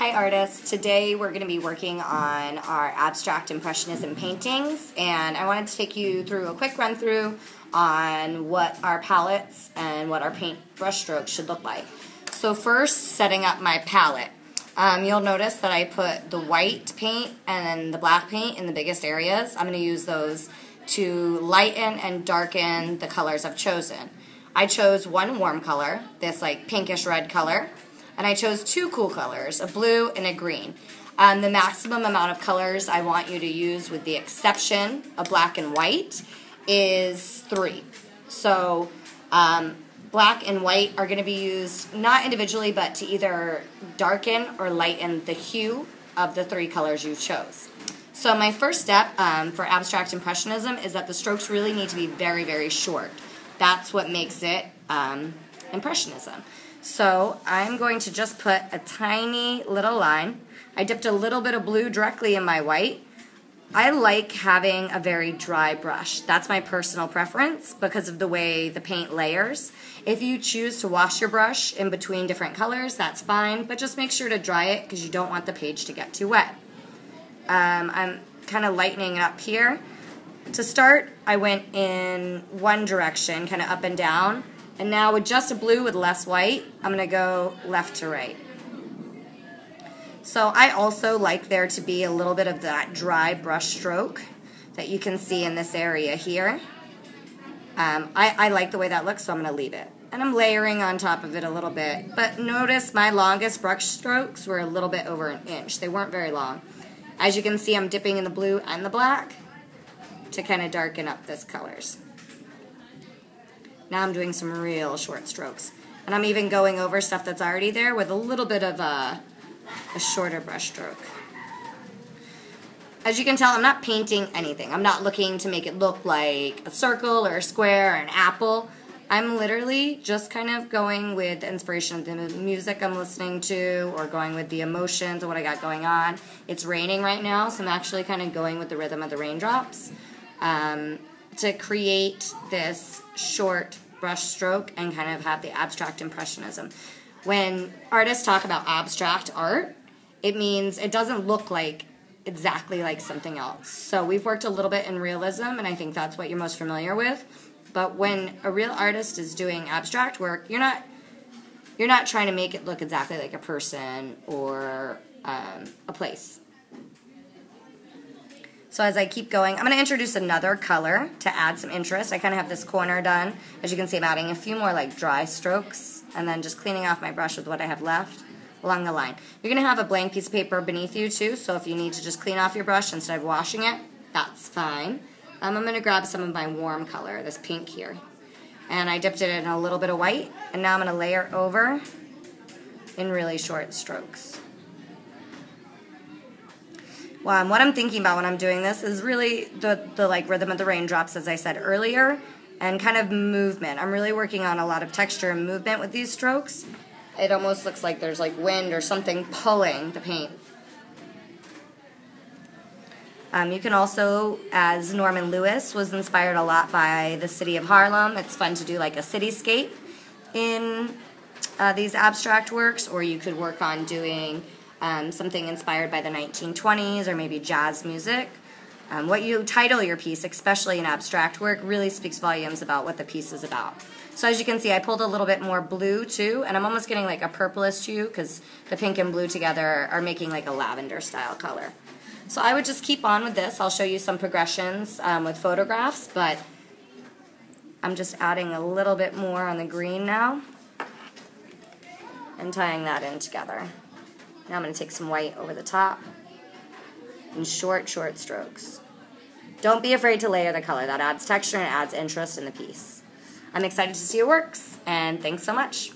Hi artists, today we're going to be working on our abstract impressionism paintings, and I wanted to take you through a quick run through on what our palettes and what our paint brush strokes should look like. So first, setting up my palette. You'll notice that I put the white paint and then the black paint in the biggest areas. I'm going to use those to lighten and darken the colors I've chosen. I chose one warm color, this like pinkish red color, and I chose two cool colors, a blue and a green. The maximum amount of colors I want you to use, with the exception of black and white, is 3. So black and white are going to be used not individually, but to either darken or lighten the hue of the 3 colors you chose. So my first step for abstract impressionism is that the strokes really need to be very, very short. That's what makes it impressionism. So I'm going to just put a tiny little line. I dipped a little bit of blue directly in my white. I like having a very dry brush. That's my personal preference because of the way the paint layers. If you choose to wash your brush in between different colors, that's fine, but just make sure to dry it because you don't want the page to get too wet. I'm kind of lightening up here. To start, I went in one direction, kind of up and down. And now with just a blue with less white, I'm going to go left to right. So I also like there to be a little bit of that dry brush stroke that you can see in this area here. I like the way that looks, so I'm going to leave it. And I'm layering on top of it a little bit. But notice my longest brush strokes were a little bit over an inch. They weren't very long. As you can see, I'm dipping in the blue and the black to kind of darken up this colors. Now I'm doing some real short strokes. And I'm even going over stuff that's already there with a little bit of a shorter brush stroke. As you can tell, I'm not painting anything. I'm not looking to make it look like a circle or a square or an apple. I'm literally just kind of going with the inspiration of the music I'm listening to, or going with the emotions of what I got going on. It's raining right now, so I'm actually kind of going with the rhythm of the raindrops to create this short brush stroke and kind of have the abstract impressionism. When artists talk about abstract art, it means it doesn't look like exactly like something else. So we've worked a little bit in realism, and I think that's what you're most familiar with. But when a real artist is doing abstract work, you're not trying to make it look exactly like a person or a place. So as I keep going, I'm going to introduce another color to add some interest. I kind of have this corner done. As you can see, I'm adding a few more like dry strokes and then just cleaning off my brush with what I have left along the line. You're going to have a blank piece of paper beneath you too, so if you need to just clean off your brush instead of washing it, that's fine. I'm going to grab some of my warm color, this pink here. And I dipped it in a little bit of white, and now I'm going to layer over in really short strokes. What I'm thinking about when I'm doing this is really the like rhythm of the raindrops, as I said earlier, and kind of movement. I'm really working on a lot of texture and movement with these strokes. It almost looks like there's like wind or something pulling the paint. You can also, as Norman Lewis was inspired a lot by the city of Harlem, it's fun to do like a cityscape in these abstract works, or you could work on doing something inspired by the 1920s or maybe jazz music. What you title your piece, especially in abstract work, really speaks volumes about what the piece is about. So as you can see, I pulled a little bit more blue too, and I'm almost getting like a purplish hue because the pink and blue together are making like a lavender style color. So I would just keep on with this. I'll show you some progressions with photographs, but I'm just adding a little bit more on the green now and tying that in together. Now I'm going to take some white over the top in short, short strokes. Don't be afraid to layer the color. That adds texture and adds interest in the piece. I'm excited to see your works, and thanks so much.